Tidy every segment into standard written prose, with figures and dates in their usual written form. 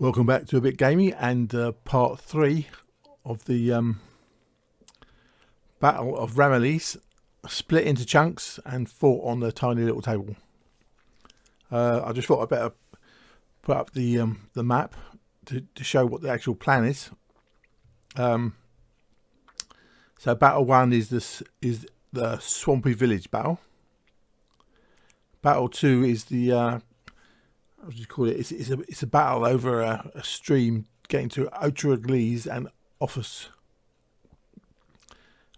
Welcome back to a bit gamey and part 3 of the Battle of Ramillies, split into chunks and fought on the tiny little table. I just thought I'd better put up the map to show what the actual plan is. So battle 1 is the swampy village battle. Battle 2 is the what do you call it? It's a battle over a stream getting to Outre and Office.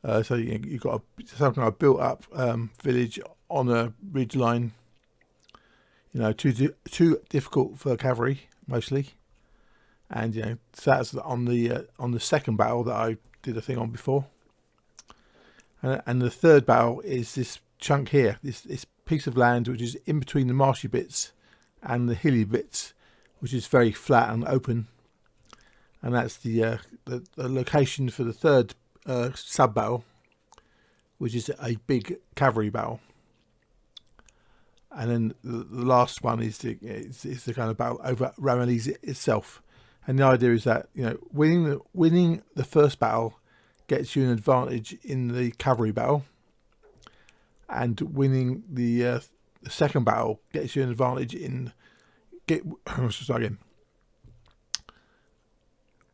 So you've got some kind of built up village on a ridge line. Too difficult for cavalry mostly, and so that's on the second battle that I did a thing on before. And the third battle is this chunk here, this piece of land which is in between the marshy bits and the hilly bits, which is very flat and open, and that's the location for the third sub battle, which is a big cavalry battle. And then the last one is the kind of battle over Ramillies itself. And the idea is that winning the first battle gets you an advantage in the cavalry battle, and winning the second battle gets you an advantage in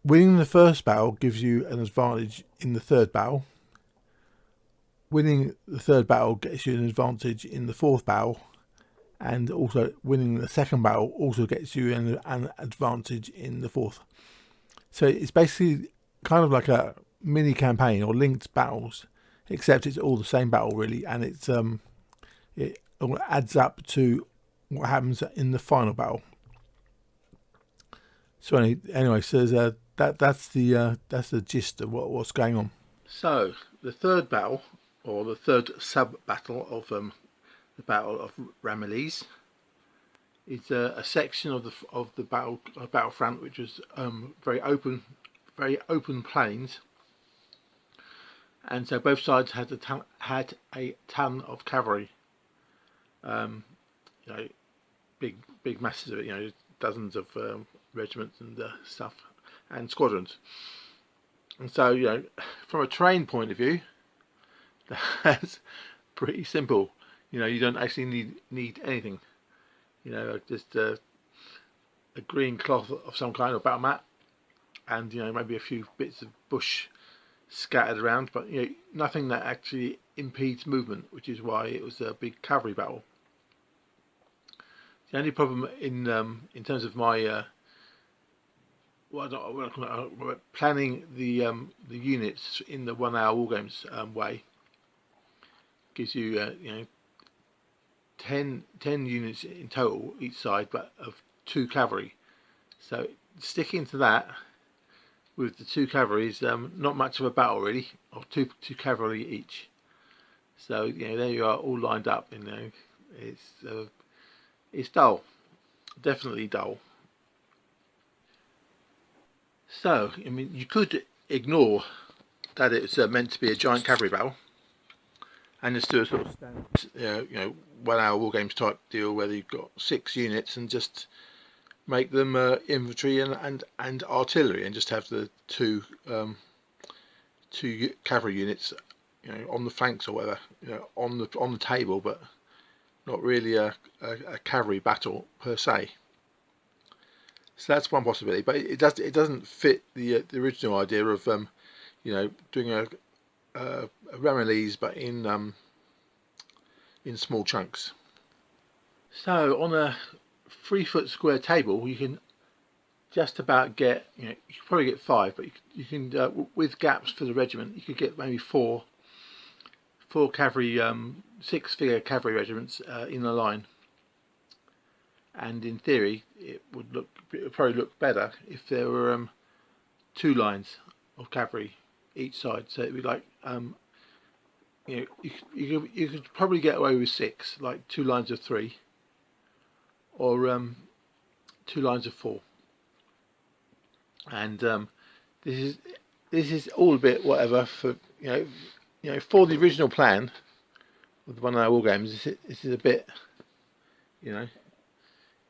winning the first battle gives you an advantage in the third battle. Winning the third battle gets you an advantage in the fourth battle, and also winning the second battle also gets you an advantage in the fourth. So it's basically kind of like a mini campaign or linked battles, except it's all the same battle really, and it all adds up to what happens in the final battle. So anyway, so that's the gist of what's going on. So the third battle, or the third sub battle of the Battle of Ramillies, is a section of the battlefront which was very open plains, and so both sides had a ton of cavalry. Big masses of it, dozens of regiments and stuff, and squadrons. And so, from a terrain point of view, that's pretty simple. You don't actually need anything. Just a green cloth of some kind, or battle mat, and maybe a few bits of bush scattered around, but nothing that actually impedes movement, which is why it was a big cavalry battle. The only problem in terms of my planning the units in the 1 hour wargames way gives you 10 units in total each side, but of 2 cavalry. So sticking to that with the 2 cavalry is not much of a battle really, of two cavalry each. So there you are, all lined up. It's dull, definitely dull. So you could ignore that it's meant to be a giant cavalry battle and just do a sort of standard 1 hour war games type deal where you've got 6 units and just make them infantry and artillery, and just have the two cavalry units on the flanks or whatever, on the table, but not really a cavalry battle per se. So that's one possibility, but it doesn't fit the original idea of doing a Ramillies but in small chunks. So on a 3-foot square table, you can just about get you can probably get 5, but you can with gaps for the regiment, you could get maybe 4 cavalry 6-figure cavalry regiments in a line. And in theory, it would probably look better if there were 2 lines of cavalry each side. So it'd be like you could probably get away with 6, like 2 lines of 3, or 2 lines of 4. And this is all a bit whatever for for the original plan of the 1 hour war games. This is a bit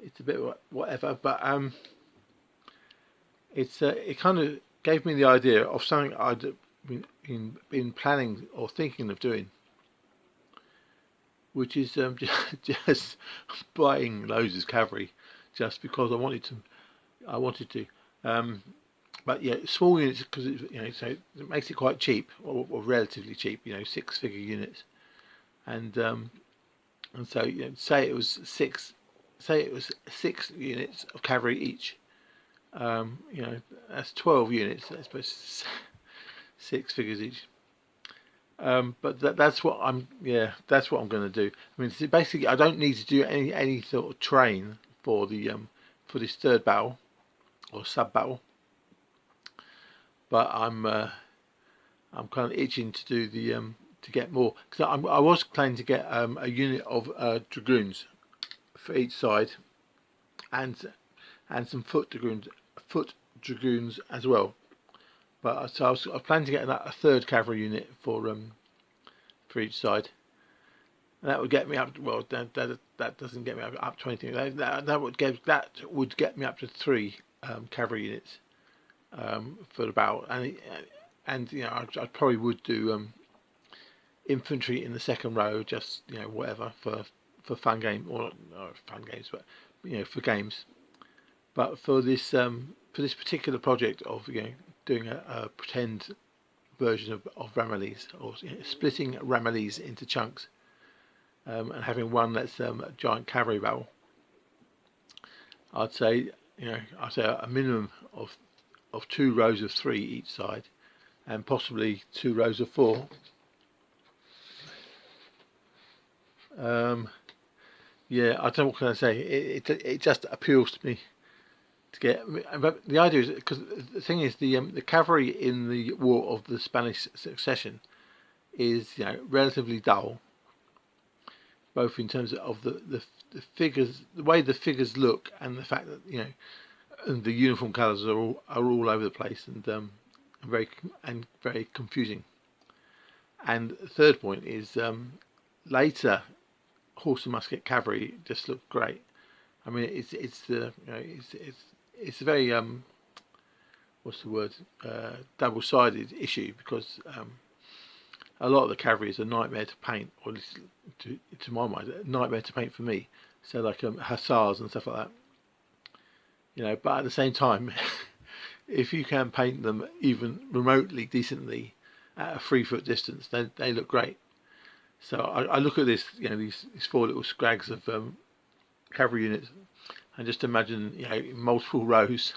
it's a bit whatever, but it kind of gave me the idea of something I'd been planning or thinking of doing, which is just buying loads of cavalry, just because I wanted to. But yeah, small units, because so it makes it quite cheap, or relatively cheap. 6-figure units, and so say it was six units of cavalry each. That's 12 units. I suppose 6 figures each. But that's what that's what I'm going to do. I mean, basically, I don't need to do any sort of train for the for this third battle or sub battle, but I'm kind of itching to do the to get more, because I was planning to get a unit of dragoons for each side, and some foot dragoons as well. But so I was planning to get a third cavalry unit for each side. And that would get me up. Well, that doesn't get me up to anything. That would get me up to 3 cavalry units for the battle, and I probably would do infantry in the second row, just whatever, for fun game, or not fun games, but for games. But for this particular project of doing a pretend version of Ramillies, or splitting Ramillies into chunks, and having one that's a giant cavalry battle, I'd say a minimum of 2 rows of 3 each side, and possibly 2 rows of 4. Yeah, I don't know what can I say. It just appeals to me to get. But the idea is, because the thing is, the cavalry in the War of the Spanish Succession is relatively dull, both in terms of the figures, the way the figures look, and the fact that and the uniform colours are all over the place, and very confusing. And the third point is, later horse and musket cavalry just look great. I mean, it's a very what's the word, double-sided issue, because a lot of the cavalry is a nightmare to paint, or at least to my mind, a nightmare to paint for me. So like hussars and stuff like that. But at the same time, if you can paint them even remotely decently at a 3-foot distance, they look great. So I look at this, these 4 little scrags of cavalry units, and just imagine, multiple rows.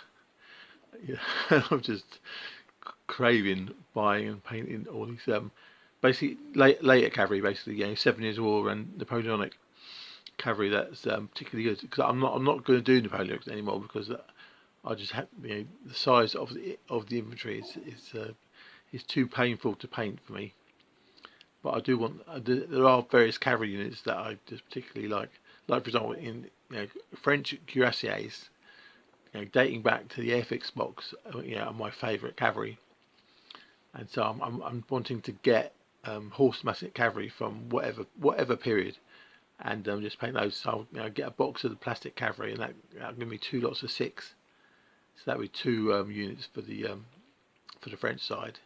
I'm just craving buying and painting all these basically later cavalry, basically 7 Years' War and Napoleonic cavalry. That's particularly good, because I'm not going to do Napoleonic anymore, because I just have the size of the infantry is too painful to paint for me. But I do want. There are various cavalry units that I just particularly like. Like, for example, in French cuirassiers, dating back to the Airfix box, are my favourite cavalry. And so I'm wanting to get horse musket cavalry from whatever period, and just paint those. So I'll get a box of the plastic cavalry, and that'll give me 2 lots of 6. So that'll be 2 units for the French side.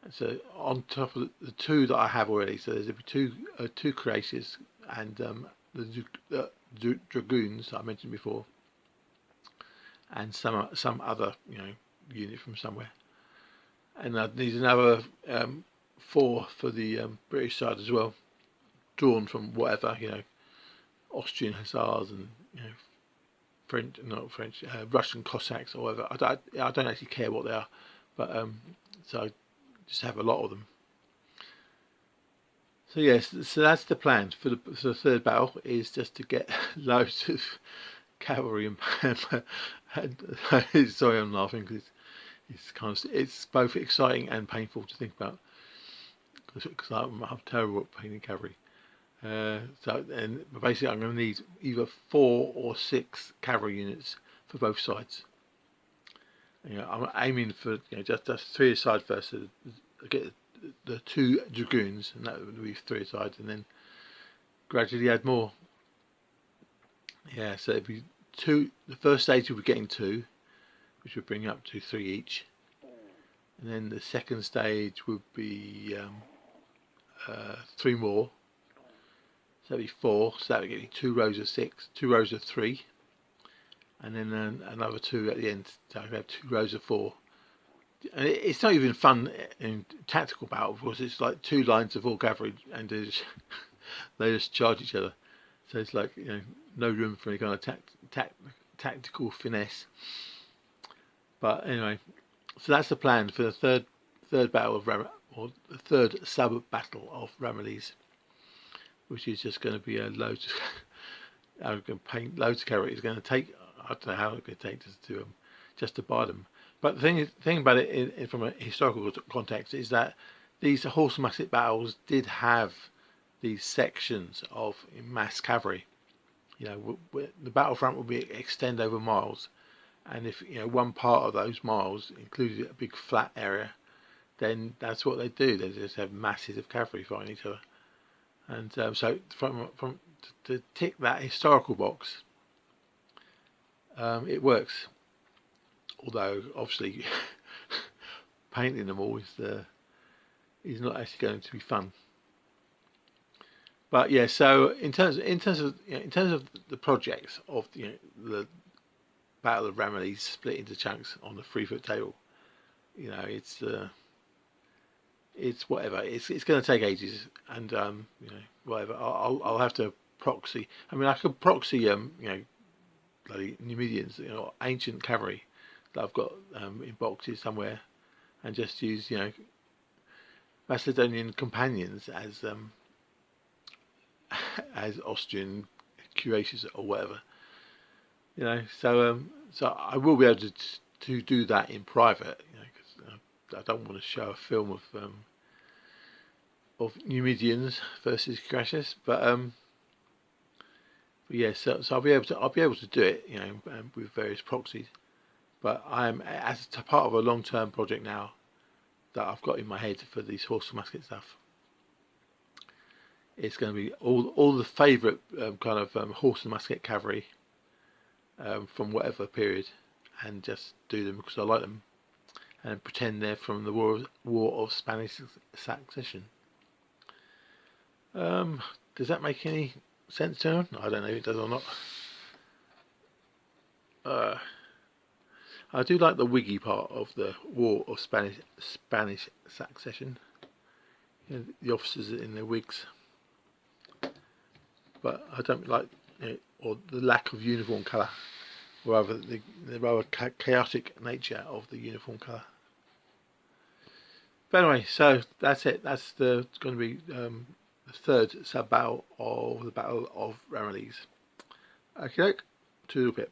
And so on top of the 2 that I have already, so there's two cuirassiers and the dragoons that I mentioned before, and some other unit from somewhere. And I need another 4 for the British side as well, drawn from whatever, Austrian hussars and Russian Cossacks or whatever. I don't actually care what they are, but so I just have a lot of them. So yes, so that's the plan for the third battle, is just to get loads of cavalry and sorry, I'm laughing, because it's both exciting and painful to think about, because I'm terrible at painting cavalry. And basically I'm going to need either 4 or 6 cavalry units for both sides. I'm aiming for just 3 aside first, so get the 2 dragoons, and that would be 3 aside, and then gradually add more. Yeah, so it'd be 2. The first stage will be getting 2, which would bring up to 3 each. And then the second stage would be 3 more, so that'd be 4. So that would give you 2 rows of 6, 2 rows of 3, and then another 2 at the end. So you have 2 rows of 4. And it's not even fun in tactical battle because it's like 2 lines of all cavalry and they just charge each other. So it's like, you know, no room for any kind of tactical finesse. But anyway, so that's the plan for the third battle of or the third sub battle of Ramillies, which is just going to be a loads. I'm going to paint loads of cavalry. It's going to take, I don't know how it's going to take just to buy them. But the thing about it from a historical context is that these horse and musket battles did have these sections of mass cavalry. You know, the battlefront would extend over miles, and if, you know, one part of those miles included a big flat area, then that's what they do. They just have masses of cavalry fighting each other. And so to tick that historical box, it works. Although obviously painting them all is not actually going to be fun. But yeah, so in terms of the projects of, you know, the Battle of Ramillies split into chunks on the 3-foot table, you know, it's whatever. It's going to take ages, and you know, whatever. I'll have to proxy. I mean, I could proxy you know, bloody Numidians, you know, ancient cavalry that I've got in boxes somewhere, and just use, you know, Macedonian companions as as Austrian cuirassiers or whatever, you know. So so I will be able to do that in private, you know, because I don't want to show a film of Numidians versus cuirassiers, but yeah, so I'll be able to do it, you know, with various proxies. But I'm, as a part of a long-term project now that I've got in my head for these horse and musket stuff, it's going to be all the favourite kind of horse and musket cavalry from whatever period, and just do them because I like them, and pretend they're from the War of Spanish Succession. Does that make any sense to them? I don't know if it does or not. I do like the wiggy part of the War of Spanish Succession. You know, the officers in their wigs, but I don't like, you know, or the lack of uniform colour, or rather the rather chaotic nature of the uniform colour. But anyway, so that's it. That's going to be the third sub battle of the Battle of Ramillies. Okay, to a bit.